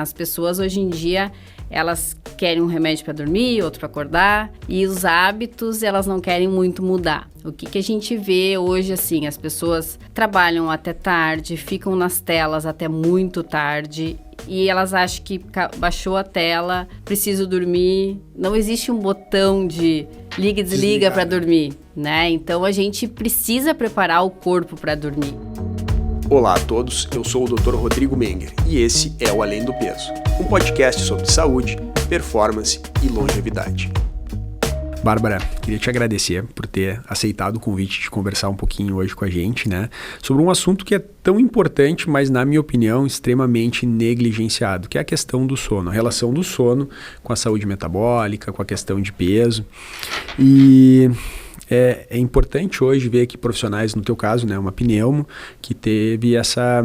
As pessoas hoje em dia, elas querem um remédio para dormir, outro para acordar, e os hábitos elas não querem muito mudar. O que a gente vê hoje, assim, as pessoas trabalham até tarde, ficam nas telas até muito tarde, e elas acham que baixou a tela, preciso dormir. Não existe um botão de liga e desliga para dormir, né? Então a gente precisa preparar o corpo para dormir. Olá a todos, eu sou o Dr. Rodrigo Menger e esse é o Além do Peso, um podcast sobre saúde, performance e longevidade. Bárbara, queria te agradecer por ter aceitado o convite de conversar um pouquinho hoje com a gente, né? Sobre um assunto que é tão importante, mas na minha opinião extremamente negligenciado, que é a questão do sono, a relação do sono com a saúde metabólica, com a questão de peso. E é importante hoje ver que profissionais, no teu caso, né, uma pneumo, que teve essa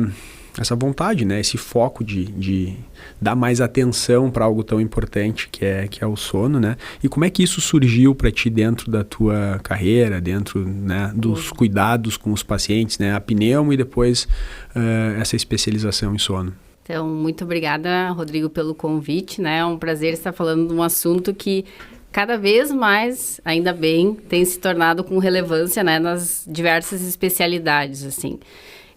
vontade, né, esse foco de dar mais atenção para algo tão importante que é o sono, né? E como é que isso surgiu para ti dentro da tua carreira, dentro, né, dos cuidados com os pacientes, né, a pneumo e depois essa especialização em sono? Então, muito obrigada, Rodrigo, pelo convite, né? É um prazer estar falando de um assunto que cada vez mais, ainda bem, tem se tornado com relevância, né, nas diversas especialidades, assim.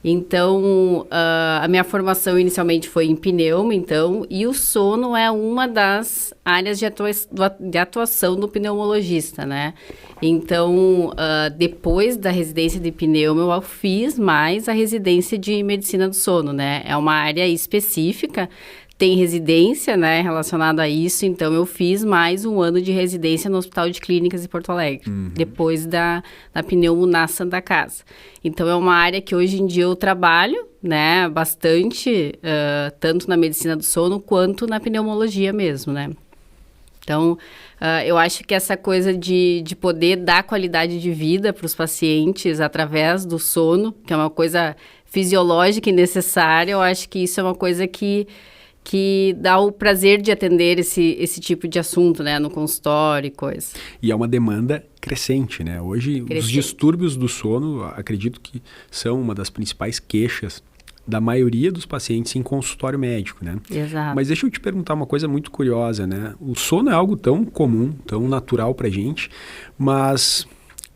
Então, a minha formação inicialmente foi em pneumo, então, e o sono é uma das áreas de atuação do pneumologista, né? Então, depois da residência de pneumo, eu fiz mais a residência de medicina do sono, né? É uma área específica, tem residência, né, relacionada a isso, então eu fiz mais um ano de residência no Hospital de Clínicas de Porto Alegre, depois da pneumo na Santa Casa. Então é uma área que hoje em dia eu trabalho, né, bastante, tanto na medicina do sono quanto na pneumologia mesmo, né. Então, eu acho que essa coisa de poder dar qualidade de vida para os pacientes através do sono, que é uma coisa fisiológica e necessária, eu acho que isso é uma coisa que dá o prazer de atender esse tipo de assunto, né, no consultório e coisa. E é uma demanda crescente, né? Hoje, os distúrbios do sono, acredito que são uma das principais queixas da maioria dos pacientes em consultório médico, né? Exato. Mas deixa eu te perguntar uma coisa muito curiosa, né? O sono é algo tão comum, tão natural pra gente, mas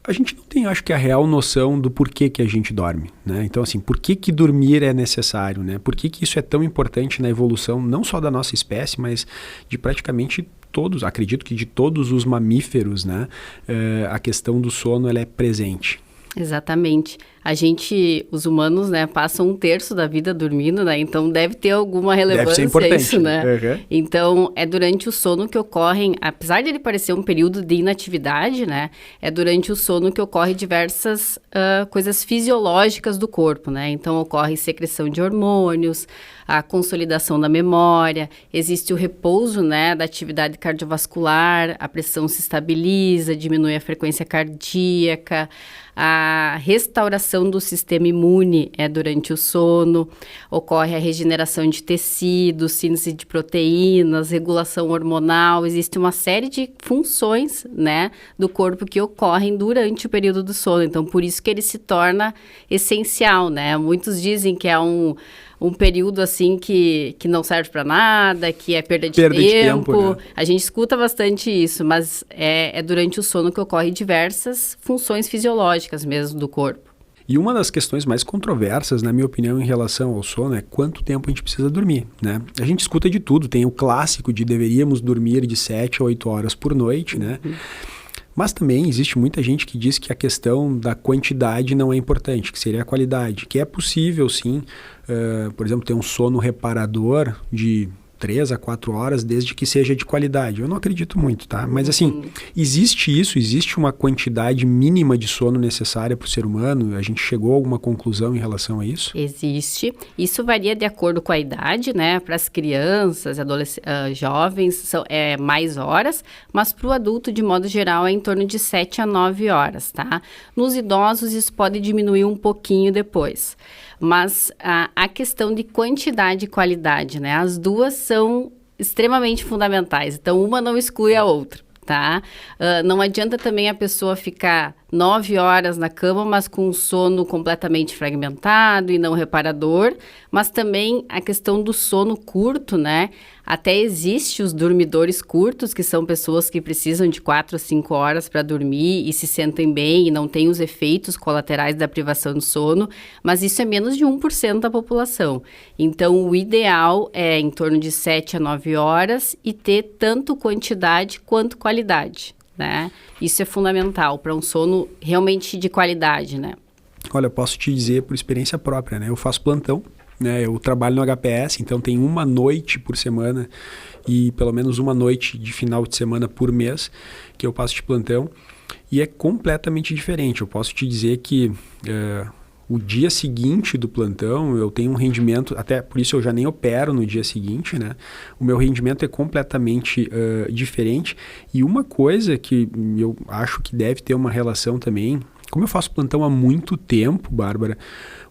a gente não tem, acho que, a real noção do porquê que a gente dorme, né? Então, assim, por que dormir é necessário, né? Por que isso é tão importante na evolução, não só da nossa espécie, mas de praticamente todos, acredito que de todos os mamíferos, né? A questão do sono, ela é presente. Exatamente. Os humanos, né, passam 1/3 da vida dormindo, né? Então deve ter alguma relevância isso, né? Uhum. Então, é durante o sono que ocorrem, apesar de ele parecer um período de inatividade, né? É durante o sono que ocorrem diversas coisas fisiológicas do corpo, né? Então, ocorre secreção de hormônios, a consolidação da memória, existe o repouso, né, da atividade cardiovascular, a pressão se estabiliza, diminui a frequência cardíaca, a restauração do sistema imune é durante o sono, ocorre a regeneração de tecidos, síntese de proteínas, regulação hormonal, existe uma série de funções, né, do corpo que ocorrem durante o período do sono, então por isso que ele se torna essencial, né, muitos dizem que é um período, assim, que não serve para nada, que é perda de tempo. Né? A gente escuta bastante isso, mas é durante o sono que ocorrem diversas funções fisiológicas mesmo do corpo. E uma das questões mais controversas, na minha opinião, em relação ao sono é quanto tempo a gente precisa dormir, né? A gente escuta de tudo, tem o clássico de deveríamos dormir de 7 a 8 horas por noite, né? Mas também existe muita gente que diz que a questão da quantidade não é importante, que seria a qualidade, que é possível sim, por exemplo, ter um sono reparador de 3 a 4 horas, desde que seja de qualidade. Eu não acredito muito, tá? Mas assim, existe uma quantidade mínima de sono necessária para o ser humano? A gente chegou a alguma conclusão em relação a isso? Existe. Isso varia de acordo com a idade, né? Para as crianças, jovens, são mais horas, mas para o adulto, de modo geral, é em torno de 7 a 9 horas, tá? Nos idosos, isso pode diminuir um pouquinho depois. Mas a questão de quantidade e qualidade, né? As duas são extremamente fundamentais. Então, uma não exclui a outra, tá? Não adianta também a pessoa ficar 9 horas na cama, mas com um sono completamente fragmentado e não reparador, mas também a questão do sono curto, né? Até existe os dormidores curtos, que são pessoas que precisam de 4 a 5 horas para dormir e se sentem bem e não têm os efeitos colaterais da privação de sono, mas isso é menos de 1% da população. Então, o ideal é em torno de 7 a 9 horas e ter tanto quantidade quanto qualidade, né? Isso é fundamental para um sono realmente de qualidade, né? Olha, eu posso te dizer por experiência própria, né? Eu faço plantão, né? Eu trabalho no HPS, então tem uma noite por semana e pelo menos uma noite de final de semana por mês que eu passo de plantão e é completamente diferente. Eu posso te dizer que o dia seguinte do plantão eu tenho um rendimento, até por isso eu já nem opero no dia seguinte, né? O meu rendimento é completamente diferente. E uma coisa que eu acho que deve ter uma relação também, como eu faço plantão há muito tempo, Bárbara,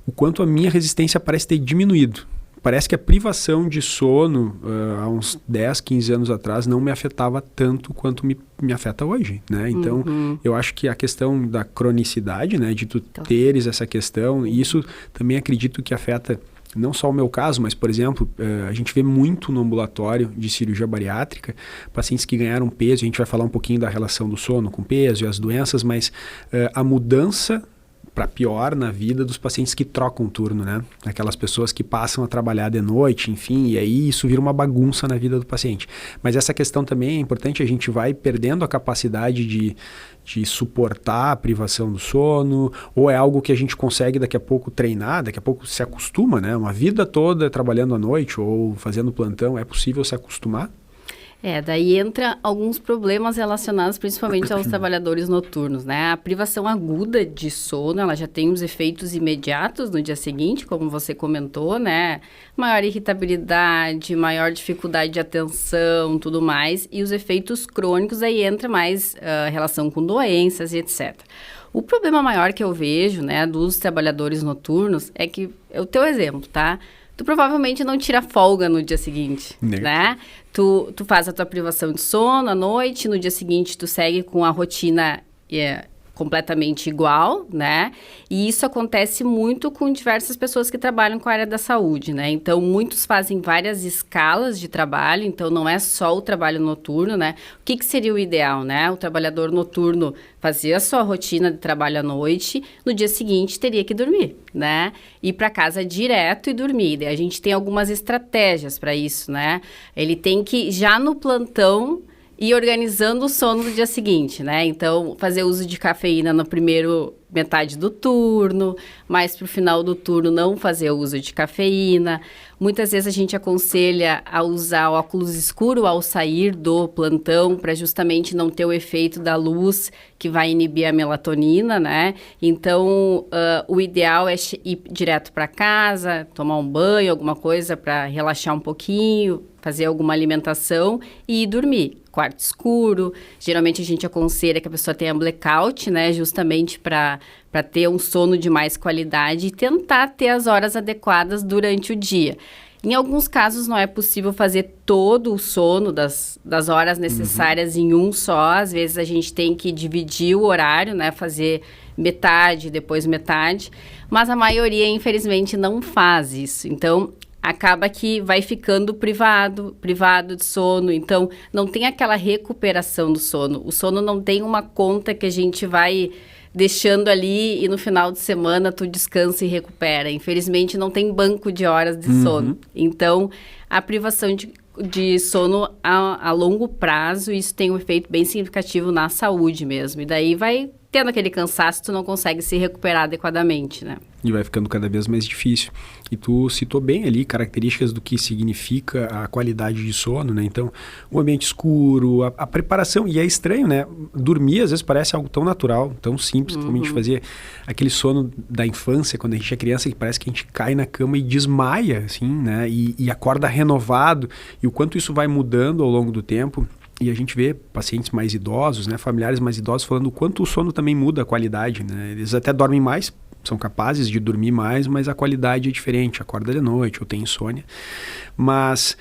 o quanto a minha resistência parece ter diminuído. Parece que a privação de sono há uns 10, 15 anos atrás não me afetava tanto quanto me afeta hoje, né? Então, eu acho que a questão da cronicidade, né? De tu teres essa questão, e isso também acredito que afeta não só o meu caso, mas, por exemplo, a gente vê muito no ambulatório de cirurgia bariátrica, pacientes que ganharam peso, a gente vai falar um pouquinho da relação do sono com peso e as doenças, mas a mudança para pior na vida dos pacientes que trocam turno, né? Aquelas pessoas que passam a trabalhar de noite, enfim, e aí isso vira uma bagunça na vida do paciente. Mas essa questão também é importante, a gente vai perdendo a capacidade de suportar a privação do sono, ou é algo que a gente consegue daqui a pouco treinar, daqui a pouco se acostuma, né? Uma vida toda trabalhando à noite ou fazendo plantão, é possível se acostumar? Daí entra alguns problemas relacionados principalmente aos trabalhadores noturnos, né? A privação aguda de sono, ela já tem os efeitos imediatos no dia seguinte, como você comentou, né? Maior irritabilidade, maior dificuldade de atenção, tudo mais. E os efeitos crônicos, aí entra mais relação com doenças e etc. O problema maior que eu vejo, né, dos trabalhadores noturnos é que, é o teu exemplo, tá? Tu provavelmente não tira folga no dia seguinte, né? Tu faz a tua privação de sono à noite, no dia seguinte tu segue com a rotina completamente igual, né? E isso acontece muito com diversas pessoas que trabalham com a área da saúde, né? Então, muitos fazem várias escalas de trabalho, então não é só o trabalho noturno, né? O que seria o ideal, né? O trabalhador noturno fazer a sua rotina de trabalho à noite, no dia seguinte teria que dormir, né? Ir para casa direto e dormir. E a gente tem algumas estratégias para isso, né? Ele tem que, já no plantão, e organizando o sono do dia seguinte, né? Então, fazer uso de cafeína no primeiro metade do turno, mas para o final do turno não fazer uso de cafeína. Muitas vezes a gente aconselha a usar óculos escuro ao sair do plantão para justamente não ter o efeito da luz que vai inibir a melatonina, né? Então, o ideal é ir direto para casa, tomar um banho, alguma coisa para relaxar um pouquinho, fazer alguma alimentação e ir dormir. Quarto escuro, geralmente a gente aconselha que a pessoa tenha blackout, né? Justamente para ter um sono de mais qualidade e tentar ter as horas adequadas durante o dia. Em alguns casos não é possível fazer todo o sono das horas necessárias em um só. Às vezes a gente tem que dividir o horário, né? Fazer metade, depois metade. Mas a maioria, infelizmente, não faz isso. Então, acaba que vai ficando privado de sono. Então, não tem aquela recuperação do sono. O sono não tem uma conta que a gente vai deixando ali e no final de semana tu descansa e recupera. Infelizmente, não tem banco de horas de sono. Então, a privação de sono a longo prazo, isso tem um efeito bem significativo na saúde mesmo. E daí vai tendo aquele cansaço, tu não consegue se recuperar adequadamente, né? E vai ficando cada vez mais difícil. E tu citou bem ali características do que significa a qualidade de sono, né? Então, o ambiente escuro, a preparação. E é estranho, né? Dormir, às vezes, parece algo tão natural, tão simples, como a gente fazia aquele sono da infância, quando a gente é criança, que parece que a gente cai na cama e desmaia, assim, né? E acorda renovado. E o quanto isso vai mudando ao longo do tempo. E a gente vê pacientes mais idosos, né? Familiares mais idosos, falando o quanto o sono também muda a qualidade, né? Eles até dormem mais, são capazes de dormir mais, mas a qualidade é diferente, acorda de noite ou tem insônia. Mas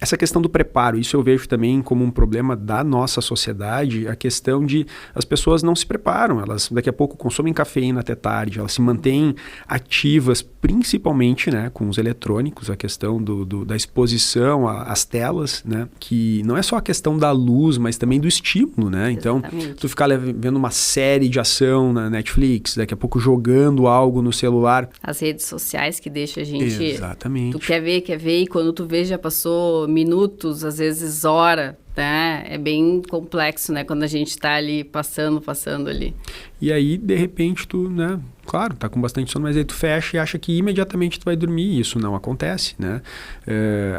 essa questão do preparo, isso eu vejo também como um problema da nossa sociedade, a questão de as pessoas não se preparam, elas daqui a pouco consomem cafeína até tarde, elas se mantêm ativas, principalmente, né, com os eletrônicos, a questão da exposição às telas, né, que não é só a questão da luz, mas também do estímulo, né? Então, tu ficar vendo uma série de ação na Netflix, daqui a pouco jogando algo no celular. As redes sociais que deixam a gente... Exatamente. Tu quer ver, e quando tu vê já passou minutos, às vezes hora, né? É bem complexo, né? Quando a gente está ali passando ali. E aí, de repente, tu, né? Claro, tá com bastante sono, mas aí tu fecha e acha que imediatamente tu vai dormir. Isso não acontece, né?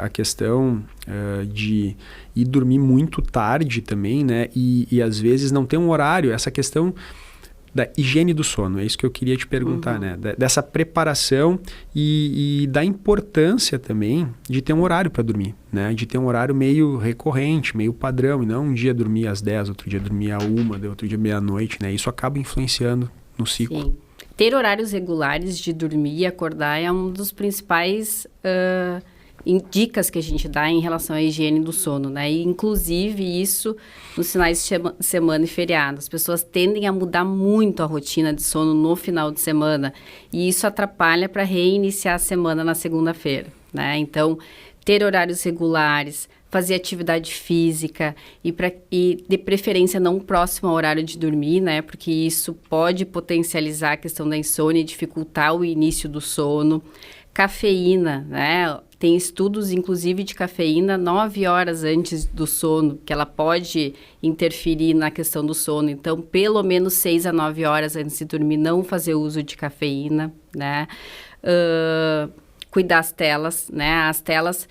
A questão de ir dormir muito tarde também, né? E às vezes não tem um horário. Essa questão da higiene do sono, é isso que eu queria te perguntar, né? Dessa preparação e da importância também de ter um horário para dormir, né? De ter um horário meio recorrente, meio padrão, e não um dia dormir às 10, outro dia dormir à 1, outro dia meia-noite, né? Isso acaba influenciando no ciclo. Sim. Ter horários regulares de dormir e acordar é um dos principais dicas que a gente dá em relação à higiene do sono, né? E, inclusive, isso nos finais de semana e feriado. As pessoas tendem a mudar muito a rotina de sono no final de semana e isso atrapalha para reiniciar a semana na segunda-feira, né? Então, ter horários regulares, fazer atividade física e de preferência não próximo ao horário de dormir, né? Porque isso pode potencializar a questão da insônia e dificultar o início do sono. Cafeína, né? Tem estudos, inclusive, de cafeína 9 horas antes do sono, que ela pode interferir na questão do sono. Então, pelo menos 6 a 9 horas antes de dormir, não fazer uso de cafeína, né? Cuidar das telas, né? As telas,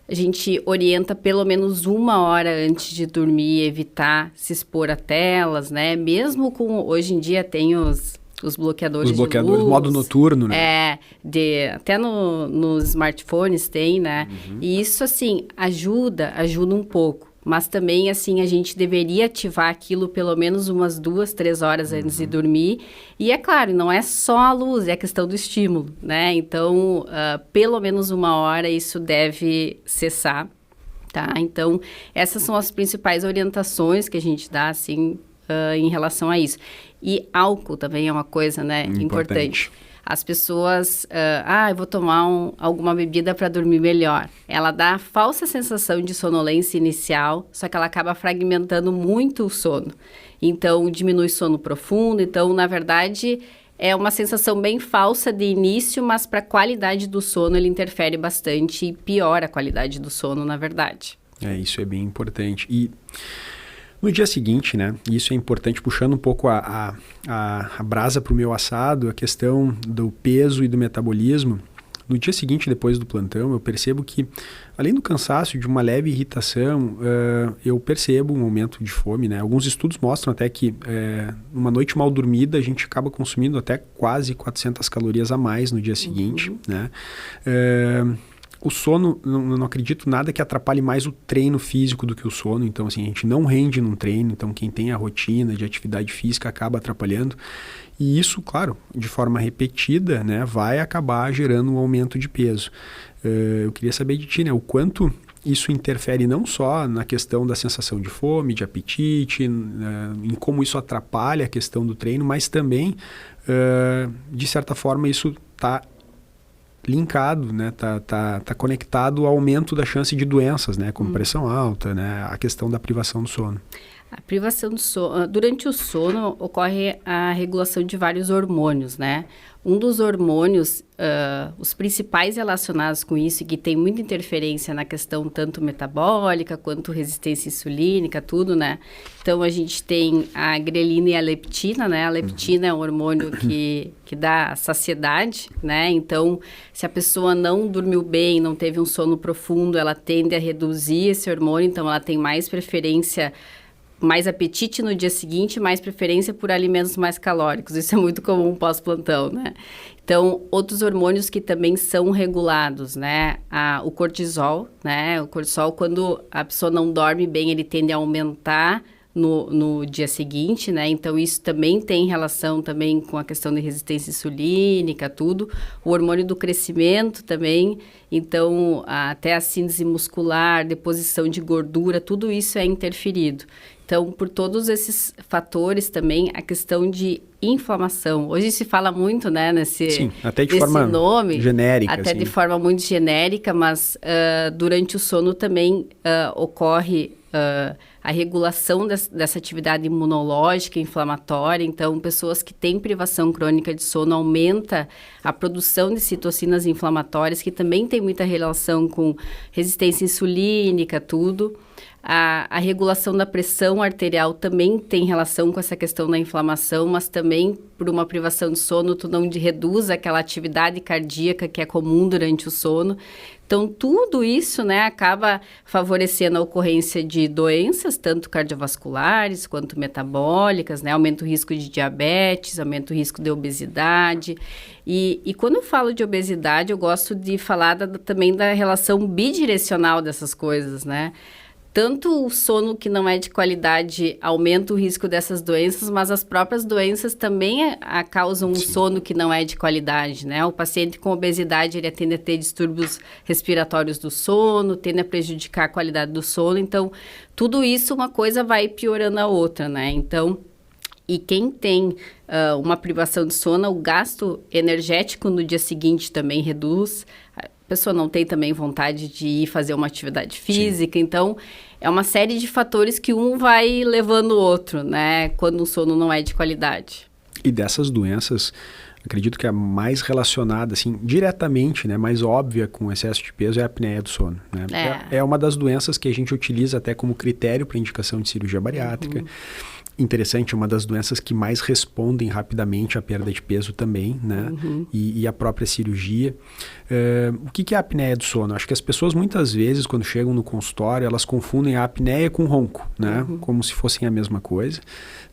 a gente orienta pelo menos 1 hora antes de dormir, evitar se expor a telas, né? Mesmo com, hoje em dia, tem os bloqueadores de luz. Modo noturno, né? Até nos smartphones tem, né? E isso, assim, ajuda um pouco. Mas também, assim, a gente deveria ativar aquilo pelo menos umas 2, 3 horas antes de dormir. E, é claro, não é só a luz, é a questão do estímulo, né? Então, pelo menos 1 hora isso deve cessar, tá? Então, essas são as principais orientações que a gente dá, assim, em relação a isso. E álcool também é uma coisa, né, importante. As pessoas, eu vou tomar alguma bebida para dormir melhor. Ela dá a falsa sensação de sonolência inicial, só que ela acaba fragmentando muito o sono. Então, diminui sono profundo. Então, na verdade, é uma sensação bem falsa de início, mas para a qualidade do sono ele interfere bastante e piora a qualidade do sono, na verdade. Isso é bem importante. E no dia seguinte, né, isso é importante, puxando um pouco a brasa para o meu assado, a questão do peso e do metabolismo. No dia seguinte, depois do plantão, eu percebo que, além do cansaço, de uma leve irritação, eu percebo um aumento de fome, né? Alguns estudos mostram até que, uma noite mal dormida, a gente acaba consumindo até quase 400 calorias a mais no dia seguinte, né? O sono, não acredito nada que atrapalhe mais o treino físico do que o sono. Então, assim, a gente não rende num treino. Então, quem tem a rotina de atividade física acaba atrapalhando. E isso, claro, de forma repetida, né, vai acabar gerando um aumento de peso. Eu queria saber de ti, né, o quanto isso interfere não só na questão da sensação de fome, de apetite, em como isso atrapalha a questão do treino, mas também, de certa forma, isso está linkado, né? Tá conectado ao aumento da chance de doenças, né? Como pressão alta, né? A questão da privação do sono. A privação do sono, durante o sono ocorre a regulação de vários hormônios, né? Um dos hormônios, os principais relacionados com isso, e que tem muita interferência na questão tanto metabólica quanto resistência insulínica, tudo, né? Então, a gente tem a grelina e a leptina, né? A leptina é um hormônio que dá saciedade, né? Então, se a pessoa não dormiu bem, não teve um sono profundo, ela tende a reduzir esse hormônio, então ela tem mais preferência, mais apetite no dia seguinte, mais preferência por alimentos mais calóricos. Isso é muito comum pós-plantão, né? Então, outros hormônios que também são regulados, né? O cortisol, né? O cortisol, quando a pessoa não dorme bem, ele tende a aumentar no dia seguinte, né? Então, isso também tem relação também com a questão de resistência insulínica, tudo. O hormônio do crescimento também. Então, até a síntese muscular, deposição de gordura, tudo isso é interferido. Então, por todos esses fatores também, a questão de inflamação. Hoje se fala muito, né, Sim, até de forma nome, genérica. Até assim. de forma muito genérica, mas durante o sono também ocorre a regulação dessa atividade imunológica, inflamatória. Então, pessoas que têm privação crônica de sono aumenta a produção de citocinas inflamatórias, que também tem muita relação com resistência insulínica, tudo. A regulação da pressão arterial também tem relação com essa questão da inflamação, mas também por uma privação de sono, tu não reduz aquela atividade cardíaca que é comum durante o sono. Então, tudo isso, né, acaba favorecendo a ocorrência de doenças, tanto cardiovasculares quanto metabólicas, né, aumenta o risco de diabetes, aumenta o risco de obesidade. E quando eu falo de obesidade, eu gosto de falar também da relação bidirecional dessas coisas, né? Tanto o sono que não é de qualidade aumenta o risco dessas doenças, mas as próprias doenças também causam um sono que não é de qualidade, né? O paciente com obesidade, ele tende a ter distúrbios respiratórios do sono, tende a prejudicar a qualidade do sono. Então, tudo isso, uma coisa vai piorando a outra, né? Então, e quem tem uma privação de sono, o gasto energético no dia seguinte também reduz. A pessoa não tem também vontade de ir fazer uma atividade física. Sim. Então, é uma série de fatores que um vai levando o outro, né? Quando o sono não é de qualidade. E dessas doenças, acredito que a mais relacionada, assim, diretamente, né, mais óbvia com o excesso de peso é a apneia do sono, né? É uma das doenças que a gente utiliza até como critério para indicação de cirurgia bariátrica. Uhum. Interessante, uma das doenças que mais respondem rapidamente à perda de peso também, né? Uhum. E a própria cirurgia. O que é a apneia do sono? Acho que as pessoas muitas vezes, quando chegam no consultório, elas confundem a apneia com ronco, né? Uhum. Como se fossem a mesma coisa,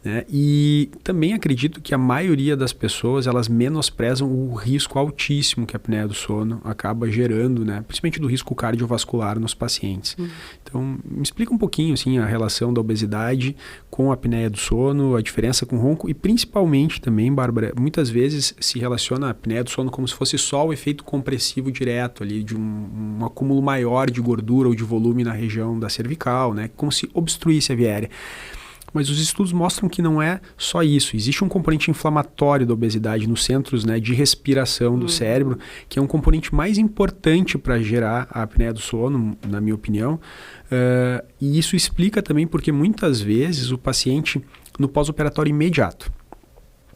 né? E também acredito que a maioria das pessoas, elas menosprezam o risco altíssimo que a apneia do sono acaba gerando, né? Principalmente do risco cardiovascular nos pacientes. Uhum. Então, me explica um pouquinho, assim, a relação da obesidade com a apneia do sono, a diferença com o ronco e principalmente também, Bárbara, muitas vezes se relaciona a apneia do sono como se fosse só o efeito compressivo direto ali, de um acúmulo maior de gordura ou de volume na região da cervical, né? Como se obstruísse a via aérea. Mas os estudos mostram que não é só isso. Existe um componente inflamatório da obesidade nos centros, né, de respiração do cérebro, que é um componente mais importante para gerar a apneia do sono, na minha opinião. E isso explica também porque muitas vezes o paciente, no pós-operatório imediato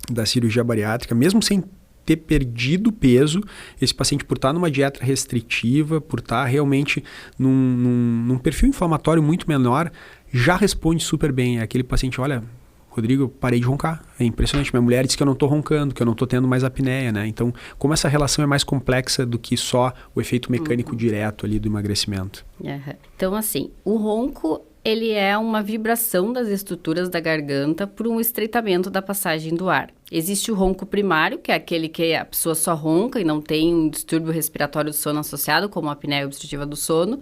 da cirurgia bariátrica, mesmo sem ter perdido peso, esse paciente, por estar numa dieta restritiva, por estar realmente num perfil inflamatório muito menor, já responde super bem. É aquele paciente, olha, Rodrigo, eu parei de roncar. É impressionante. Minha mulher disse que eu não estou roncando, que eu não estou tendo mais apneia, né? Então, como essa relação é mais complexa do que só o efeito mecânico direto ali do emagrecimento. Uhum. Então, assim, o ronco, ele é uma vibração das estruturas da garganta por um estreitamento da passagem do ar. Existe o ronco primário, que é aquele que a pessoa só ronca e não tem um distúrbio respiratório do sono associado, como a apneia obstrutiva do sono.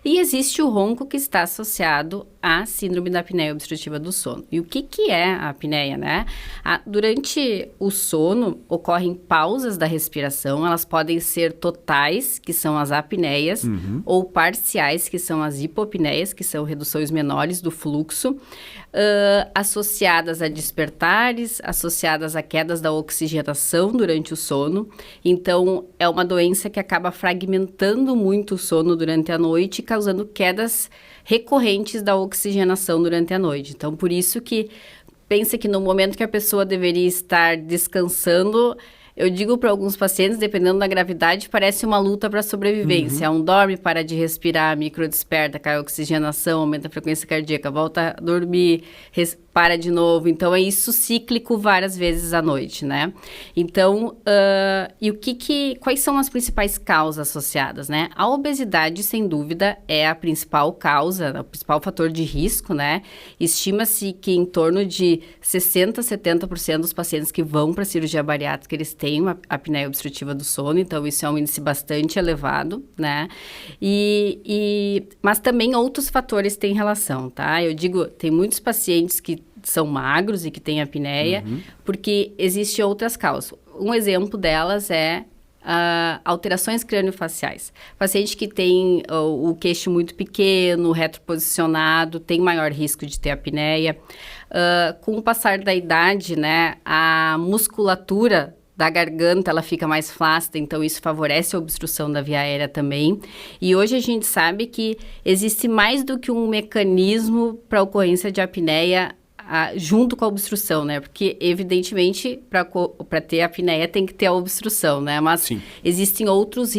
E existe o ronco que está associado à síndrome da apneia obstrutiva do sono. E o que é a apneia, né? Durante o sono, ocorrem pausas da respiração. Elas podem ser totais, que são as apneias, ou parciais, que são as hipopneias, que são reduções menores do fluxo, associadas a despertares, associadas a quedas da oxigenação durante o sono. Então, é uma doença que acaba fragmentando muito o sono durante a noite, causando quedas recorrentes da oxigenação durante a noite. Então, por isso que pensa que no momento que a pessoa deveria estar descansando, eu digo para alguns pacientes, dependendo da gravidade, parece uma luta para a sobrevivência. Um dorme, para de respirar, microdesperta, cai a oxigenação, aumenta a frequência cardíaca, volta a dormir, para de novo. Então, é isso cíclico várias vezes à noite, né? Então, quais são as principais causas associadas, né? A obesidade, sem dúvida, é a principal causa, o principal fator de risco, né? Estima-se que em torno de 60% a 70% dos pacientes que vão para a cirurgia bariátrica, eles têm uma apneia obstrutiva do sono, então isso é um índice bastante elevado, né? Mas também outros fatores têm relação, tá? Eu digo, tem muitos pacientes que são magros e que têm apneia, porque existem outras causas. Um exemplo delas é alterações craniofaciais. Paciente que tem o queixo muito pequeno, retroposicionado, tem maior risco de ter apneia. Com o passar da idade, né, a musculatura da garganta, ela fica mais flácida, então isso favorece a obstrução da via aérea também. E hoje a gente sabe que existe mais do que um mecanismo para a ocorrência de apneia junto com a obstrução, né? Porque, evidentemente, para ter apneia tem que ter a obstrução, né? Mas Sim. Existem outros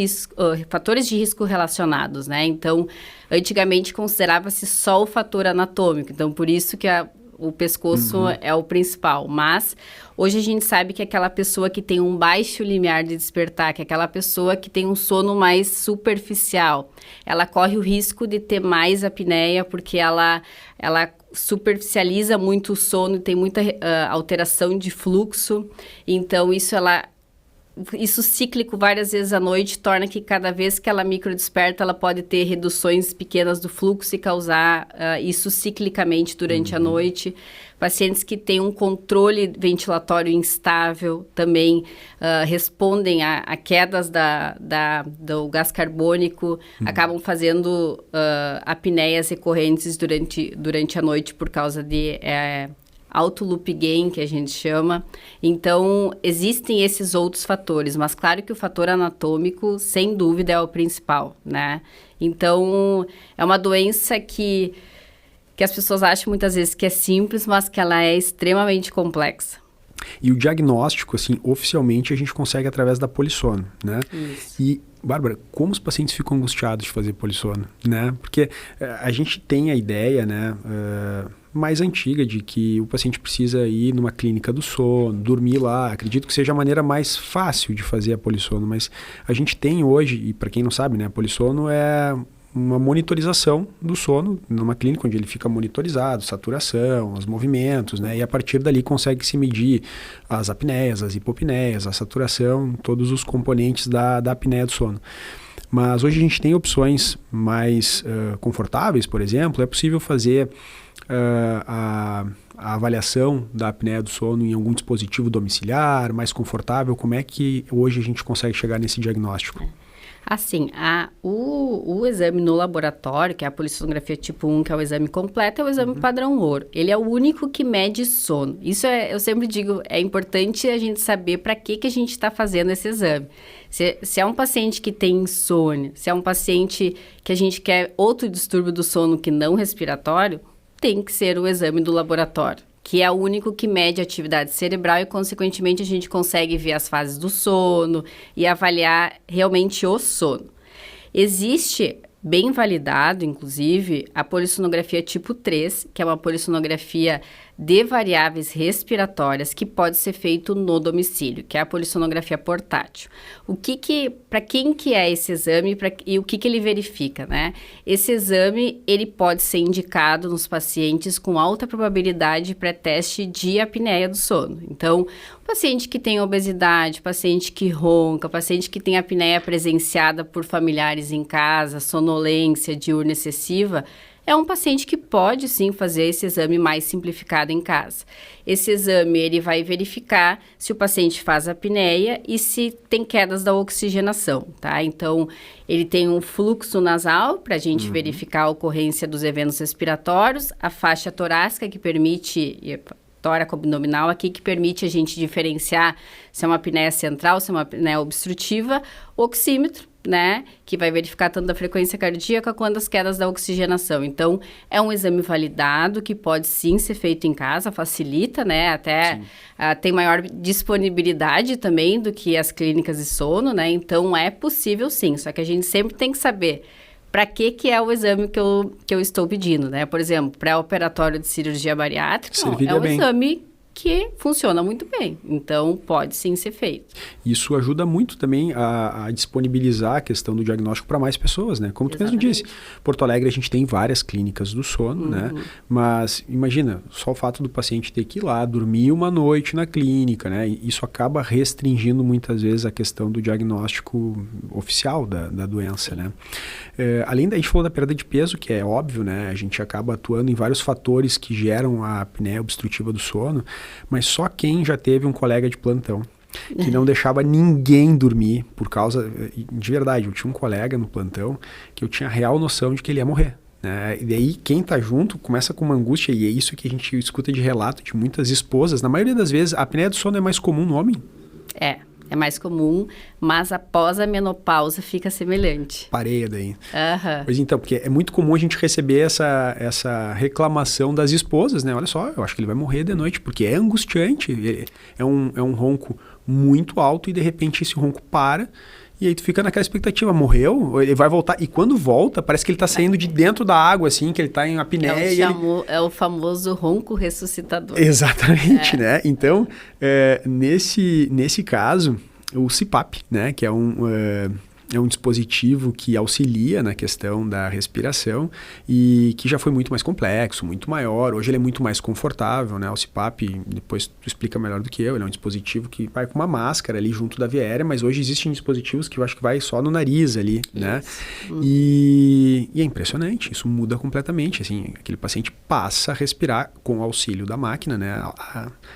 fatores de risco relacionados, né? Então, antigamente considerava-se só o fator anatômico. Então, por isso que o pescoço é o principal. Mas, hoje a gente sabe que aquela pessoa que tem um baixo limiar de despertar, que é aquela pessoa que tem um sono mais superficial, ela corre o risco de ter mais apneia, porque ela superficializa muito o sono, tem muita alteração de fluxo. Então, isso cíclico várias vezes à noite torna que cada vez que ela microdesperta, ela pode ter reduções pequenas do fluxo e causar isso ciclicamente durante a noite. Pacientes que têm um controle ventilatório instável também respondem a quedas do gás carbônico, acabam fazendo apneias recorrentes durante a noite por causa de alto loop gain, que a gente chama. Então, existem esses outros fatores, mas claro que o fator anatômico, sem dúvida, é o principal, né? Então, é uma doença que as pessoas acham muitas vezes que é simples, mas que ela é extremamente complexa. E o diagnóstico, assim, oficialmente a gente consegue através da polissono, né? Isso. E, Bárbara, como os pacientes ficam angustiados de fazer polissono, né? Porque a gente tem a ideia, né, mais antiga de que o paciente precisa ir numa clínica do sono, dormir lá. Acredito que seja a maneira mais fácil de fazer a polissono, mas a gente tem hoje, e para quem não sabe, né, a polissono é uma monitorização do sono numa clínica onde ele fica monitorizado, saturação, os movimentos, né? E a partir dali consegue se medir as apneias, as hipopneias, a saturação, todos os componentes da apneia do sono. Mas hoje a gente tem opções mais confortáveis, por exemplo, é possível fazer a avaliação da apneia do sono em algum dispositivo domiciliar, mais confortável. Como é que hoje a gente consegue chegar nesse diagnóstico? Assim, o exame no laboratório, que é a polissonografia tipo 1, que é o exame completo, é o exame padrão ouro. Ele é o único que mede sono. Isso eu sempre digo, é importante a gente saber para que a gente está fazendo esse exame. Se é um paciente que tem insônia, se é um paciente que a gente quer outro distúrbio do sono que não respiratório, tem que ser o exame do laboratório, que é o único que mede a atividade cerebral e, consequentemente, a gente consegue ver as fases do sono e avaliar realmente o sono. Existe, bem validado, inclusive, a polissonografia tipo 3, que é uma polissonografia de variáveis respiratórias que pode ser feito no domicílio, que é a polissonografia portátil. Para quem que é esse exame e o que ele verifica, né? Esse exame, ele pode ser indicado nos pacientes com alta probabilidade pré-teste de apneia do sono. Então, paciente que tem obesidade, paciente que ronca, paciente que tem apneia presenciada por familiares em casa, sonolência diurna excessiva, é um paciente que pode, sim, fazer esse exame mais simplificado em casa. Esse exame, ele vai verificar se o paciente faz apneia e se tem quedas da oxigenação, tá? Então, ele tem um fluxo nasal para a gente verificar a ocorrência dos eventos respiratórios, a faixa torácica que permite... tóraco abdominal aqui, que permite a gente diferenciar se é uma apneia central, se é uma apneia obstrutiva, oxímetro, né, que vai verificar tanto a frequência cardíaca quanto as quedas da oxigenação. Então, é um exame validado que pode sim ser feito em casa, facilita, né, até tem maior disponibilidade também do que as clínicas de sono, né, então é possível sim, só que a gente sempre tem que saber para que é o exame que eu estou pedindo, né? Por exemplo, pré-operatório de cirurgia bariátrica, é um exame que funciona muito bem. Então, pode sim ser feito. Isso ajuda muito também a disponibilizar a questão do diagnóstico para mais pessoas, né? Como tu mesmo disse, Porto Alegre a gente tem várias clínicas do sono, né? Mas imagina, só o fato do paciente ter que ir lá, dormir uma noite na clínica, né? Isso acaba restringindo muitas vezes a questão do diagnóstico oficial da doença, né? Além da, a gente falou da perda de peso, que é óbvio, né? A gente acaba atuando em vários fatores que geram a apneia obstrutiva do sono, mas só quem já teve um colega de plantão que não deixava ninguém dormir por causa... De verdade, eu tinha um colega no plantão que eu tinha real noção de que ele ia morrer, né? E daí quem tá junto começa com uma angústia, e é isso que a gente escuta de relato de muitas esposas. Na maioria das vezes, a apneia do sono é mais comum no homem? É mais comum, mas após a menopausa fica semelhante. Pareia daí. Pois então, porque é muito comum a gente receber essa reclamação das esposas, né? Olha só, eu acho que ele vai morrer de noite, porque é angustiante. É um ronco muito alto e de repente esse ronco para. E aí tu fica naquela expectativa, morreu? Ele vai voltar? E quando volta, parece que ele tá saindo de dentro da água, assim, que ele tá em apneia. É o famoso ronco ressuscitador. Exatamente, né? Então, nesse caso, o CPAP, né? Que é um dispositivo que auxilia na questão da respiração e que já foi muito mais complexo, muito maior. Hoje ele é muito mais confortável, né? O CPAP, depois tu explica melhor do que eu, ele é um dispositivo que vai com uma máscara ali junto da via aérea, mas hoje existem dispositivos que eu acho que vai só no nariz ali, né? E é impressionante, isso muda completamente, assim, aquele paciente passa a respirar com o auxílio da máquina, né?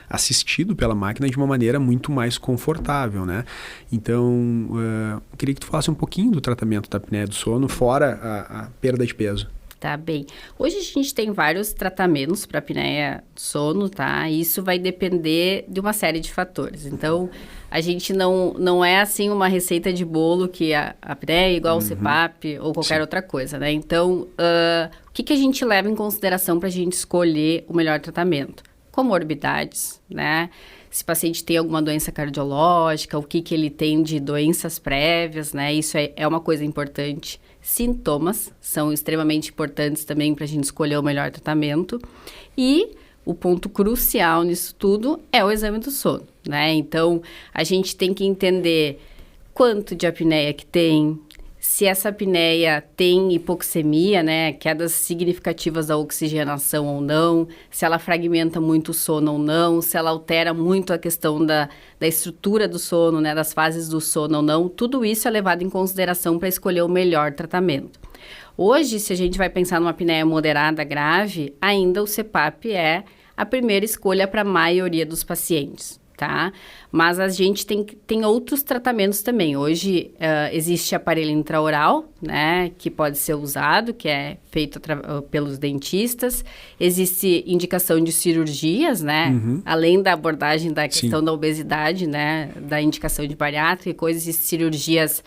Assistido pela máquina de uma maneira muito mais confortável, né? Então, eu queria que tu falasse um pouquinho do tratamento da apneia do sono, fora a perda de peso. Tá bem. Hoje a gente tem vários tratamentos para apneia do sono, tá? E isso vai depender de uma série de fatores. Então, a gente não é assim uma receita de bolo que a apneia é igual ao CPAP ou qualquer outra coisa, né? Então, o que a gente leva em consideração para a gente escolher o melhor tratamento? Comorbidades, né? Se o paciente tem alguma doença cardiológica, o que ele tem de doenças prévias, né? Isso é uma coisa importante. Sintomas são extremamente importantes também para a gente escolher o melhor tratamento. E o ponto crucial nisso tudo é o exame do sono, né? Então, a gente tem que entender quanto de apneia que tem, se essa apneia tem hipoxemia, né, quedas significativas da oxigenação ou não, se ela fragmenta muito o sono ou não, se ela altera muito a questão da estrutura do sono, né, das fases do sono ou não, tudo isso é levado em consideração para escolher o melhor tratamento. Hoje, se a gente vai pensar numa apneia moderada grave, ainda o CPAP é a primeira escolha para a maioria dos pacientes. Tá? Mas a gente tem outros tratamentos também. Hoje existe aparelho intraoral, né, que pode ser usado, que é feito pelos dentistas. Existe indicação de cirurgias, né, além da abordagem da questão da obesidade, né, da indicação de bariátrica, existem cirurgias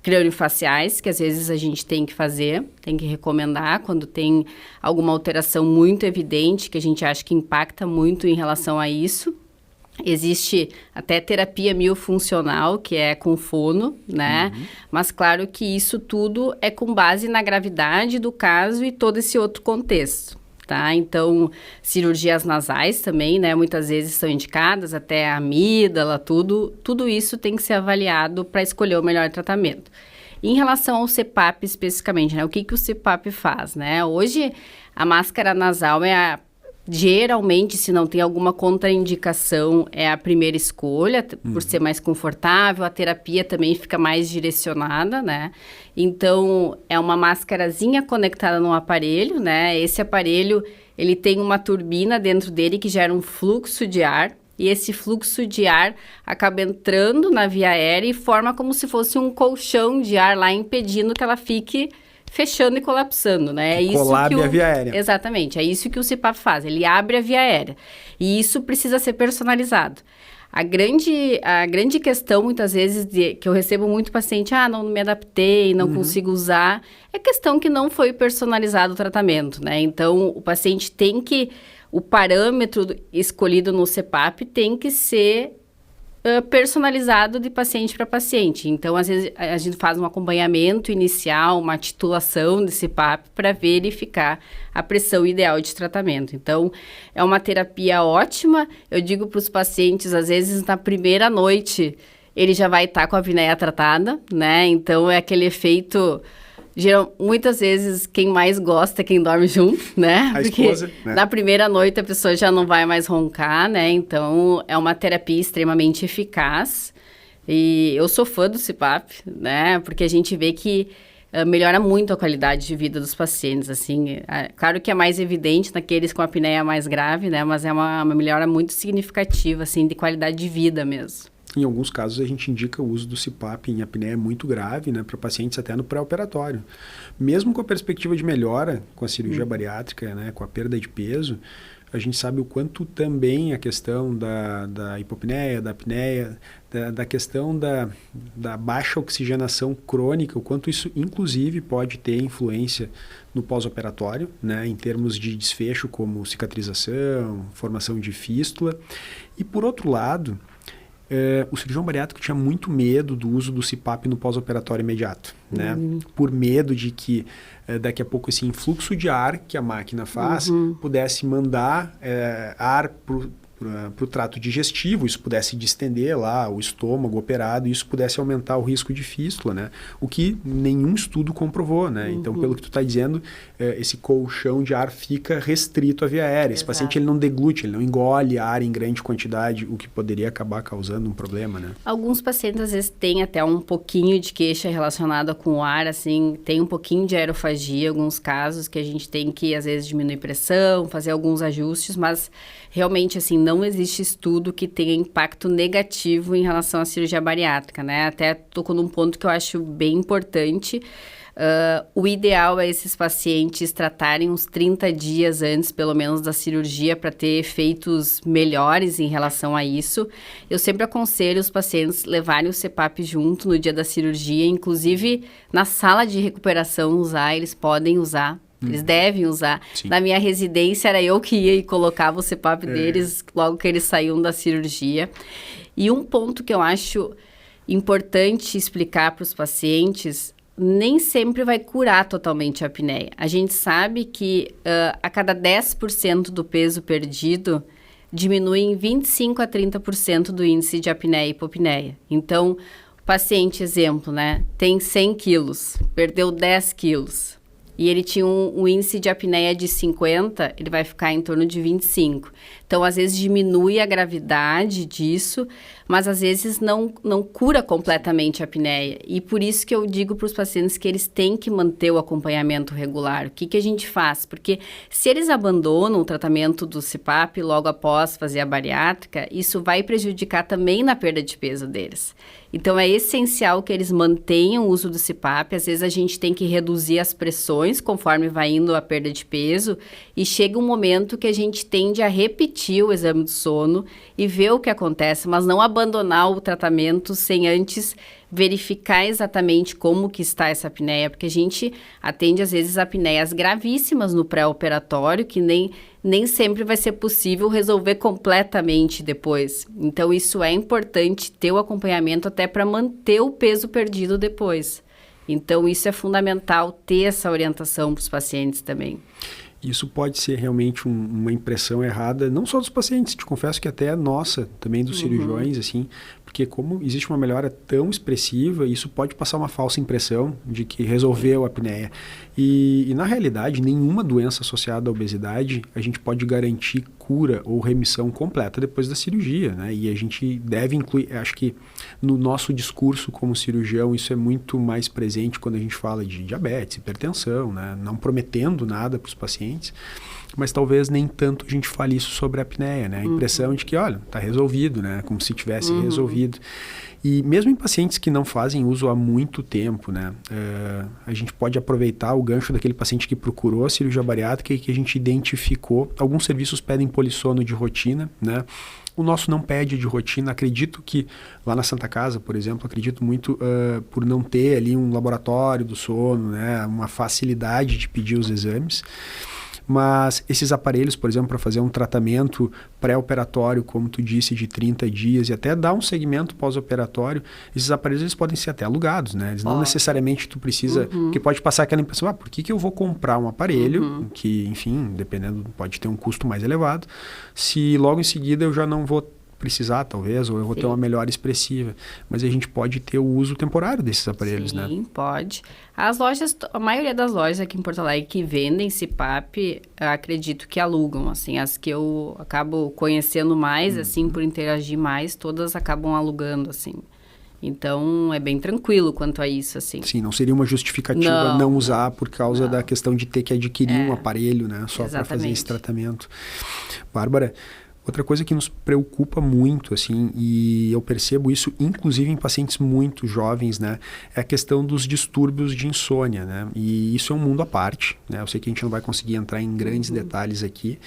crâniofaciais, que às vezes a gente tem que fazer, tem que recomendar quando tem alguma alteração muito evidente, que a gente acha que impacta muito em relação a isso. Existe até terapia miofuncional, que é com fono, né? Mas claro que isso tudo é com base na gravidade do caso e todo esse outro contexto, tá? Então, cirurgias nasais também, né? Muitas vezes são indicadas, até a amígdala, tudo isso tem que ser avaliado para escolher o melhor tratamento. Em relação ao CPAP especificamente, né? O que o CPAP faz, né? Hoje, a máscara nasal geralmente, se não tem alguma contraindicação, é a primeira escolha, por ser mais confortável, a terapia também fica mais direcionada, né? Então, é uma máscarazinha conectada num aparelho, né? Esse aparelho, ele tem uma turbina dentro dele que gera um fluxo de ar, e esse fluxo de ar acaba entrando na via aérea e forma como se fosse um colchão de ar lá, impedindo que ela fique fechando e colapsando, né? Colapse a via aérea. Exatamente, é isso que o CPAP faz, ele abre a via aérea. E isso precisa ser personalizado. A grande questão, muitas vezes, que eu recebo muito paciente, não me adaptei, não consigo usar, é questão que não foi personalizado o tratamento, né? Então, o paciente tem que, o parâmetro escolhido no CPAP tem que ser personalizado de paciente para paciente. Então, às vezes, a gente faz um acompanhamento inicial, uma titulação de CPAP para verificar a pressão ideal de tratamento. Então, é uma terapia ótima. Eu digo para os pacientes, às vezes, na primeira noite, ele já vai estar com a apneia tratada, né? Então, é aquele efeito... Muitas vezes, quem mais gosta é quem dorme junto, né? A Porque esposa, né? na primeira noite a pessoa já não vai mais roncar, né? Então, é uma terapia extremamente eficaz. E eu sou fã do CPAP, né? Porque a gente vê que melhora muito a qualidade de vida dos pacientes, assim. Claro que é mais evidente naqueles com a apneia mais grave, né? Mas é uma melhora muito significativa, assim, de qualidade de vida mesmo. Em alguns casos, a gente indica o uso do CPAP em apneia muito grave, né, para pacientes até no pré-operatório. Mesmo com a perspectiva de melhora com a cirurgia bariátrica, né, com a perda de peso, a gente sabe o quanto também a questão da hipopneia, da apneia, da questão da baixa oxigenação crônica, o quanto isso, inclusive, pode ter influência no pós-operatório, né, em termos de desfecho como cicatrização, formação de fístula. E, por outro lado... o cirurgião bariátrico tinha muito medo do uso do CPAP no pós-operatório imediato, né? Por medo de que daqui a pouco esse influxo de ar que a máquina faz pudesse mandar ar para o trato digestivo, isso pudesse distender lá o estômago operado, e isso pudesse aumentar o risco de fístula, né? O que nenhum estudo comprovou, né? Então, pelo que tu está dizendo, esse colchão de ar fica restrito à via aérea. Esse paciente ele não deglute, ele não engole ar em grande quantidade, o que poderia acabar causando um problema, né? Alguns pacientes, às vezes, têm até um pouquinho de queixa relacionada com o ar, assim, tem um pouquinho de aerofagia, alguns casos que a gente tem que, às vezes, diminuir pressão, fazer alguns ajustes, mas realmente, assim, não existe estudo que tenha impacto negativo em relação à cirurgia bariátrica, né? Até tocou num ponto que eu acho bem importante. O ideal é esses pacientes tratarem uns 30 dias antes, pelo menos, da cirurgia, para ter efeitos melhores em relação a isso. Eu sempre aconselho os pacientes levarem o CPAP junto no dia da cirurgia, inclusive na sala de recuperação usar, eles podem usar. Eles devem usar. Sim. Na minha residência, era eu que ia e colocava o CPAP deles logo que eles saíam da cirurgia. E um ponto que eu acho importante explicar para os pacientes, nem sempre vai curar totalmente a apneia. A gente sabe que a cada 10% do peso perdido, diminui em 25% a 30% do índice de apneia e hipopneia. Então, o paciente, exemplo, né, tem 100 quilos, perdeu 10 quilos. E ele tinha um índice de apneia de 50, ele vai ficar em torno de 25. Então, às vezes, diminui a gravidade disso, mas às vezes não cura completamente a apneia. E por isso que eu digo para os pacientes que eles têm que manter o acompanhamento regular. O que a gente faz? Porque se eles abandonam o tratamento do CPAP logo após fazer a bariátrica, isso vai prejudicar também na perda de peso deles. Então, é essencial que eles mantenham o uso do CPAP. Às vezes, a gente tem que reduzir as pressões conforme vai indo a perda de peso. E chega um momento que a gente tende a repetir o exame do sono e ver o que acontece, mas não abandonar o tratamento sem antes verificar exatamente como que está essa apneia, porque a gente atende, às vezes, apneias gravíssimas no pré-operatório, que nem sempre vai ser possível resolver completamente depois. Então, isso é importante, ter o acompanhamento até para manter o peso perdido depois. Então, isso é fundamental, ter essa orientação para os pacientes também. Isso pode ser realmente uma impressão errada, não só dos pacientes, te confesso que até nossa, também dos cirurgiões, assim, porque como existe uma melhora tão expressiva, isso pode passar uma falsa impressão de que resolveu a apneia. E na realidade, nenhuma doença associada à obesidade, a gente pode garantir cura ou remissão completa depois da cirurgia, né? E a gente deve incluir, acho que no nosso discurso como cirurgião, isso é muito mais presente quando a gente fala de diabetes, hipertensão, né? Não prometendo nada para os pacientes, mas talvez nem tanto a gente fale isso sobre a apneia, né? A impressão de que, olha, está resolvido, né? Como se tivesse resolvido. E mesmo em pacientes que não fazem uso há muito tempo, né? A gente pode aproveitar o gancho daquele paciente que procurou a cirurgia bariátrica e que a gente identificou. Alguns serviços pedem polissono de rotina, né? O nosso não pede de rotina. Acredito que lá na Santa Casa, por exemplo, acredito muito por não ter ali um laboratório do sono, né? Uma facilidade de pedir os exames. Mas esses aparelhos, por exemplo, para fazer um tratamento pré-operatório, como tu disse, de 30 dias e até dar um segmento pós-operatório, esses aparelhos eles podem ser até alugados, né? Eles não necessariamente tu precisa, porque pode passar aquela impressão, por que eu vou comprar um aparelho que, enfim, dependendo, pode ter um custo mais elevado, se logo em seguida eu já não vou precisar, talvez, ou eu vou ter uma melhora expressiva. Mas a gente pode ter o uso temporário desses aparelhos, né? Sim, pode. As lojas, a maioria das lojas aqui em Porto Alegre que vendem CPAP, acredito que alugam, assim, as que eu acabo conhecendo mais, assim, por interagir mais, todas acabam alugando, assim. Então, é bem tranquilo quanto a isso, assim. Sim, não seria uma justificativa não usar por causa da questão de ter que adquirir um aparelho, né? Só para fazer esse tratamento. Bárbara, outra coisa que nos preocupa muito, assim, e eu percebo isso, inclusive em pacientes muito jovens, né, é a questão dos distúrbios de insônia, né, e isso é um mundo à parte, né, eu sei que a gente não vai conseguir entrar em grandes detalhes aqui,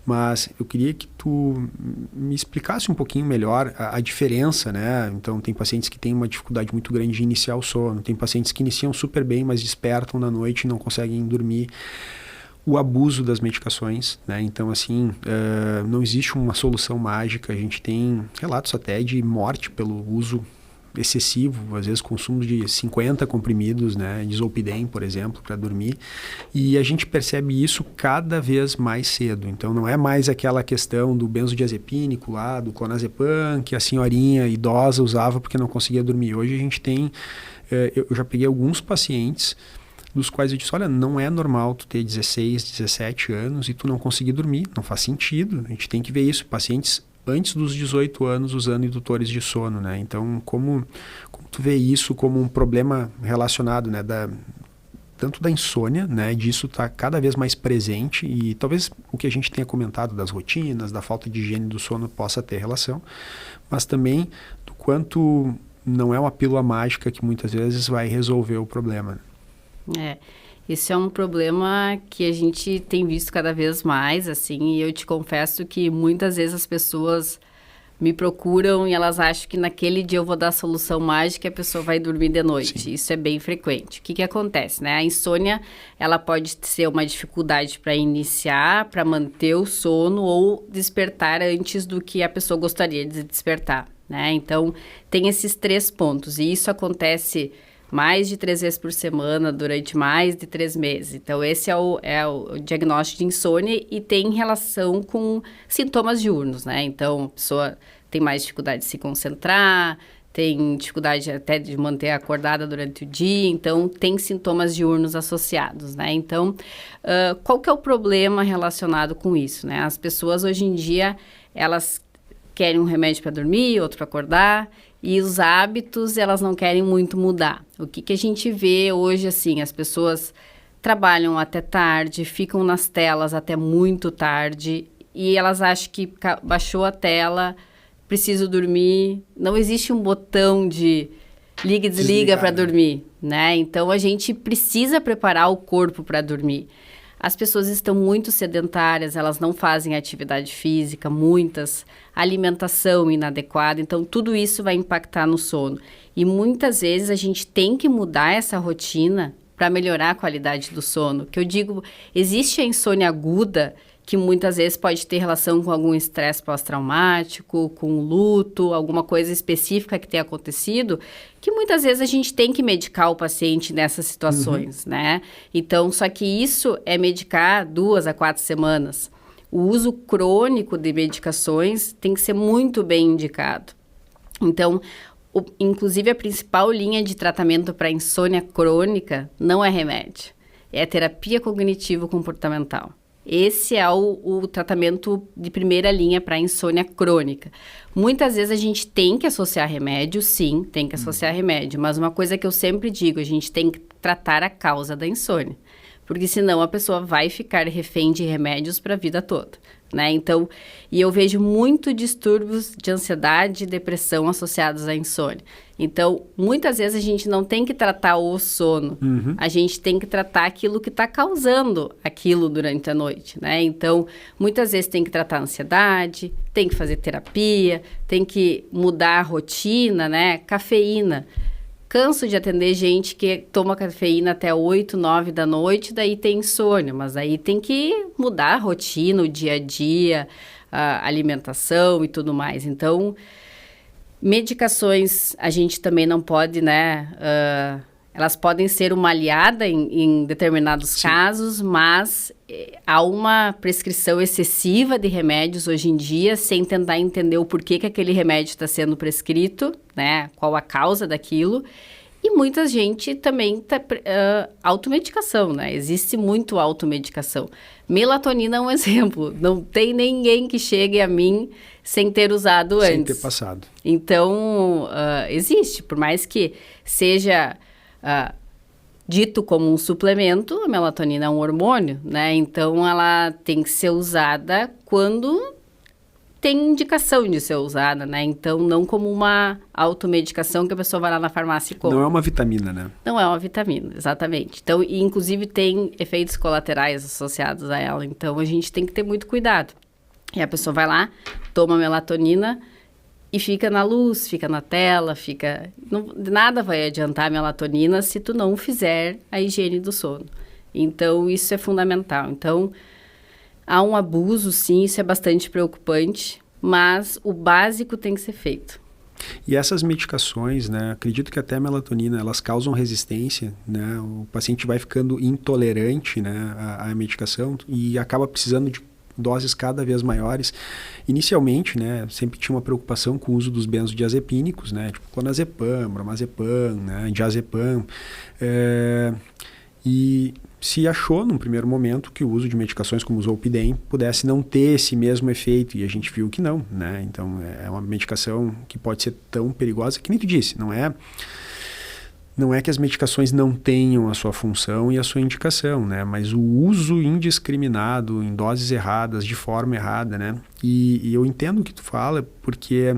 mas eu queria que tu me explicasse um pouquinho melhor a diferença, né, então tem pacientes que têm uma dificuldade muito grande de iniciar o sono, tem pacientes que iniciam super bem, mas despertam na noite e não conseguem dormir. O abuso das medicações, né? Então, assim, não existe uma solução mágica. A gente tem relatos até de morte pelo uso excessivo, às vezes consumo de 50 comprimidos, né? De Zolpidem, por exemplo, para dormir. E a gente percebe isso cada vez mais cedo. Então, não é mais aquela questão do benzodiazepínico lá, do clonazepam, que a senhorinha idosa usava porque não conseguia dormir. Hoje a gente tem... eu já peguei alguns pacientes dos quais eu disse, olha, não é normal tu ter 16, 17 anos e tu não conseguir dormir, não faz sentido, a gente tem que ver isso, pacientes antes dos 18 anos usando indutores de sono, né, então como tu vê isso como um problema relacionado, né, tanto da insônia, né, disso tá cada vez mais presente e talvez o que a gente tenha comentado das rotinas, da falta de higiene do sono possa ter relação, mas também do quanto não é uma pílula mágica que muitas vezes vai resolver o problema, né? Esse é um problema que a gente tem visto cada vez mais, assim, e eu te confesso que muitas vezes as pessoas me procuram e elas acham que naquele dia eu vou dar a solução mágica e a pessoa vai dormir de noite. Sim. Isso é bem frequente. O que acontece, né? A insônia, ela pode ser uma dificuldade para iniciar, para manter o sono ou despertar antes do que a pessoa gostaria de despertar, né? Então, tem esses 3 pontos e isso acontece mais de 3 vezes por semana, durante mais de 3 meses. Então, esse é o diagnóstico de insônia e tem relação com sintomas diurnos, né? Então, a pessoa tem mais dificuldade de se concentrar, tem dificuldade até de manter acordada durante o dia, então, tem sintomas diurnos associados, né? Então, qual que é o problema relacionado com isso, né? As pessoas, hoje em dia, elas querem um remédio para dormir, outro para acordar, e os hábitos, elas não querem muito mudar. O que a gente vê hoje, assim, as pessoas trabalham até tarde, ficam nas telas até muito tarde, e elas acham que baixou a tela, preciso dormir. Não existe um botão de liga e desliga para dormir, né? Então, a gente precisa preparar o corpo para dormir. As pessoas estão muito sedentárias, elas não fazem atividade física, muitas, alimentação inadequada, então tudo isso vai impactar no sono. E muitas vezes a gente tem que mudar essa rotina para melhorar a qualidade do sono. Que eu digo, existe a insônia aguda, que muitas vezes pode ter relação com algum estresse pós-traumático, com luto, alguma coisa específica que tenha acontecido, que muitas vezes a gente tem que medicar o paciente nessas situações, né? Então, só que isso é medicar 2 a 4 semanas. O uso crônico de medicações tem que ser muito bem indicado. Então, inclusive a principal linha de tratamento para insônia crônica não é remédio, é terapia cognitivo-comportamental. Esse é o tratamento de primeira linha para insônia crônica. Muitas vezes a gente tem que associar remédio, sim, tem que associar remédio. Mas uma coisa que eu sempre digo, a gente tem que tratar a causa da insônia. Porque senão a pessoa vai ficar refém de remédios para a vida toda, né? Então, e eu vejo muito distúrbios de ansiedade e depressão associados à insônia. Então, muitas vezes a gente não tem que tratar o sono, a gente tem que tratar aquilo que está causando aquilo durante a noite, né? Então, muitas vezes tem que tratar a ansiedade, tem que fazer terapia, tem que mudar a rotina, né? Cafeína. canso de atender gente que toma cafeína até 8, 9 da noite, daí tem insônia, mas aí tem que mudar a rotina, o dia a dia, a alimentação e tudo mais. Então, medicações a gente também não pode, né? Elas podem ser uma aliada em determinados casos, mas há uma prescrição excessiva de remédios hoje em dia, sem tentar entender o porquê que aquele remédio está sendo prescrito, né? Qual a causa daquilo. E muita gente também automedicação, né? Existe muito automedicação. Melatonina é um exemplo. Não tem ninguém que chegue a mim sem ter usado antes. Sem ter passado. Então, existe. Por mais que seja dito como um suplemento, a melatonina é um hormônio, né? Então, ela tem que ser usada quando tem indicação de ser usada, né? Então, não como uma automedicação que a pessoa vai lá na farmácia e compra. Não é uma vitamina, né? Não é uma vitamina, exatamente. Então, e inclusive tem efeitos colaterais associados a ela. Então, a gente tem que ter muito cuidado. E a pessoa vai lá, toma melatonina e fica na luz, fica na tela, nada vai adiantar a melatonina se tu não fizer a higiene do sono. Então, isso é fundamental. Então, há um abuso, sim, isso é bastante preocupante, mas o básico tem que ser feito. E essas medicações, né, acredito que até a melatonina, elas causam resistência, né, o paciente vai ficando intolerante, né, à medicação e acaba precisando de doses cada vez maiores. Inicialmente, né, sempre tinha uma preocupação com o uso dos benzodiazepínicos, né, tipo clonazepam, bromazepam, né, diazepam, e se achou, num primeiro momento, que o uso de medicações como o Zolpidem pudesse não ter esse mesmo efeito, e a gente viu que não, né? Então, é uma medicação que pode ser tão perigosa, que nem tu disse, não é que as medicações não tenham a sua função e a sua indicação, né? Mas o uso indiscriminado, em doses erradas, de forma errada, né? E eu entendo o que tu fala, porque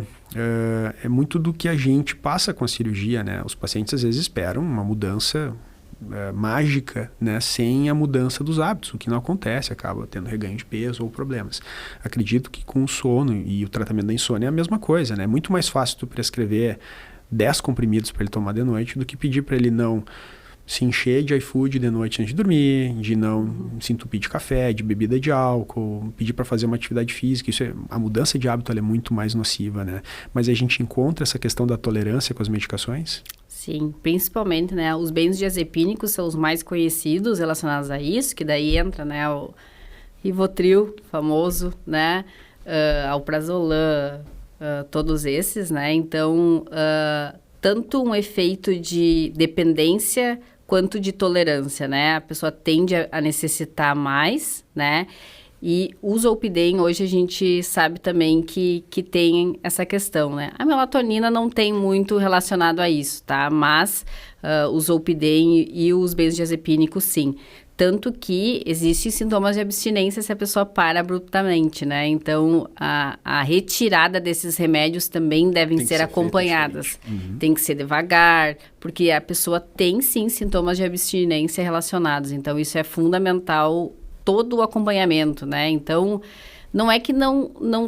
é muito do que a gente passa com a cirurgia, né? Os pacientes, às vezes, esperam uma mudança mágica, né, sem a mudança dos hábitos, o que não acontece, acaba tendo reganho de peso ou problemas. Acredito que com o sono e o tratamento da insônia é a mesma coisa, né? É muito mais fácil tu prescrever 10 comprimidos para ele tomar de noite do que pedir para ele não se encher de iFood de noite antes de dormir, de não se entupir de café, de bebida de álcool, pedir para fazer uma atividade física. A mudança de hábito ela é muito mais nociva, né? Mas a gente encontra essa questão da tolerância com as medicações? Sim, principalmente, né, os benzodiazepínicos são os mais conhecidos relacionados a isso, que daí entra, né, o Rivotril, famoso, né, Alprazolam, todos esses, né, então, tanto um efeito de dependência quanto de tolerância, né, a pessoa tende a necessitar mais, né, e o Zolpidem, hoje a gente sabe também que tem essa questão, né? A melatonina não tem muito relacionado a isso, tá? Mas o Zolpidem e os benzodiazepínicos, sim. Tanto que existem sintomas de abstinência se a pessoa para abruptamente, né? Então, a retirada desses remédios também devem ser acompanhadas. Tem que ser devagar, porque a pessoa tem, sim, sintomas de abstinência relacionados. Então, isso é fundamental, todo o acompanhamento, né? Então, não é que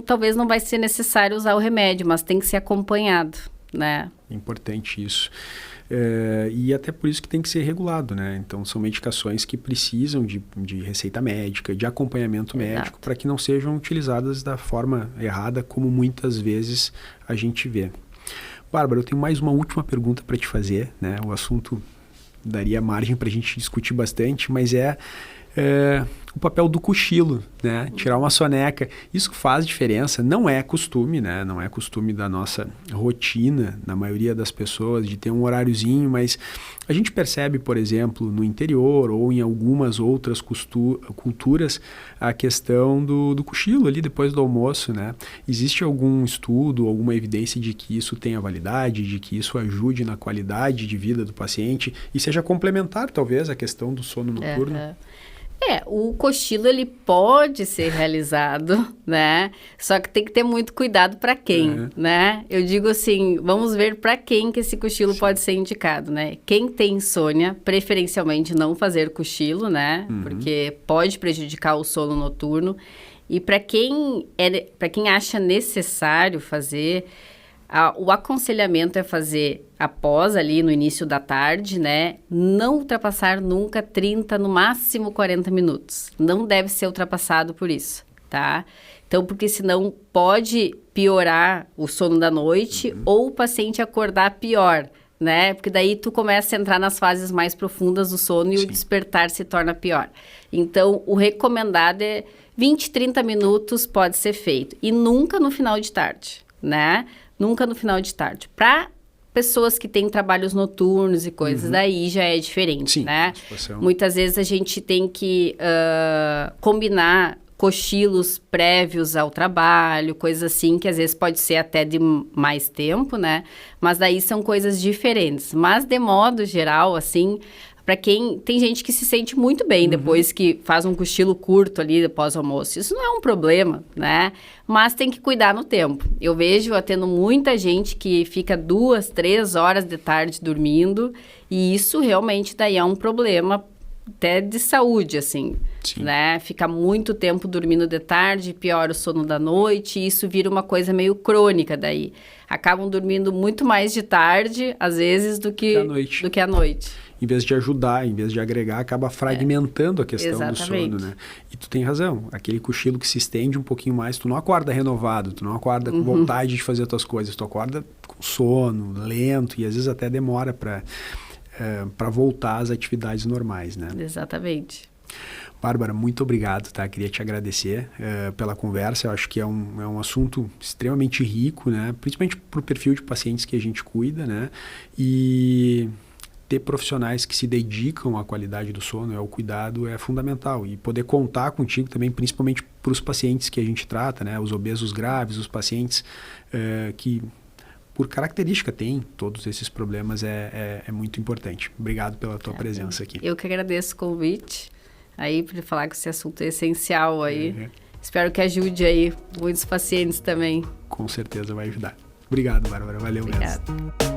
talvez não vai ser necessário usar o remédio, mas tem que ser acompanhado, né? Importante isso. E até por isso que tem que ser regulado, né? Então, são medicações que precisam de receita médica, de acompanhamento médico, para que não sejam utilizadas da forma errada, como muitas vezes a gente vê. Bárbara, eu tenho mais uma última pergunta para te fazer, né? O assunto daria margem para a gente discutir bastante, mas o papel do cochilo, né? Tirar uma soneca. Isso faz diferença. Não é costume, né? Não é costume da nossa rotina, na maioria das pessoas, de ter um horáriozinho, mas a gente percebe, por exemplo, no interior ou em algumas outras culturas, a questão do cochilo ali depois do almoço, né? Existe algum estudo, alguma evidência de que isso tenha validade, de que isso ajude na qualidade de vida do paciente e seja complementar, talvez, à questão do sono noturno? O cochilo, ele pode ser realizado, né? Só que tem que ter muito cuidado para quem, né? Eu digo assim, vamos ver para quem que esse cochilo pode ser indicado, né? Quem tem insônia, preferencialmente não fazer cochilo, né? Porque pode prejudicar o sono noturno. E para quem acha necessário fazer, O aconselhamento é fazer após ali no início da tarde, né? Não ultrapassar nunca 30, no máximo 40 minutos. Não deve ser ultrapassado por isso, tá? Então, porque senão pode piorar o sono da noite ou o paciente acordar pior, né? Porque daí tu começa a entrar nas fases mais profundas do sono e o despertar se torna pior. Então, o recomendado é 20, 30 minutos pode ser feito. E nunca no final de tarde, né? Nunca no final de tarde. Para pessoas que têm trabalhos noturnos e coisas, daí já é diferente, né? Muitas vezes a gente tem que combinar cochilos prévios ao trabalho, coisas assim, que às vezes pode ser até de mais tempo, né? Mas daí são coisas diferentes. Mas, de modo geral, assim, para quem... Tem gente que se sente muito bem depois que faz um cochilo curto ali após o almoço. Isso não é um problema, né? Mas tem que cuidar no tempo. Eu vejo atendo muita gente que fica 2, 3 horas de tarde dormindo e isso realmente daí é um problema até de saúde, assim, né? Fica muito tempo dormindo de tarde, piora o sono da noite, e isso vira uma coisa meio crônica daí. Acabam dormindo muito mais de tarde, às vezes, do que à noite. Em vez de ajudar, em vez de agregar, acaba fragmentando a questão do sono, né? E tu tem razão, aquele cochilo que se estende um pouquinho mais, tu não acorda renovado, tu não acorda com vontade de fazer as tuas coisas, tu acorda com sono, lento, e às vezes até demora para voltar às atividades normais, né? Exatamente. Bárbara, muito obrigado, tá? Queria te agradecer pela conversa. Eu acho que é um assunto extremamente rico, né? Principalmente para o perfil de pacientes que a gente cuida, né? E ter profissionais que se dedicam à qualidade do sono, ao cuidado, é fundamental. E poder contar contigo também, principalmente para os pacientes que a gente trata, né? Os obesos graves, os pacientes que... por característica, tem todos esses problemas, é muito importante. Obrigado pela tua presença aqui. Eu que agradeço o convite, aí, para falar que esse assunto é essencial aí. Espero que ajude aí muitos pacientes também. Com certeza vai ajudar. Obrigado, Bárbara. Valeu mesmo.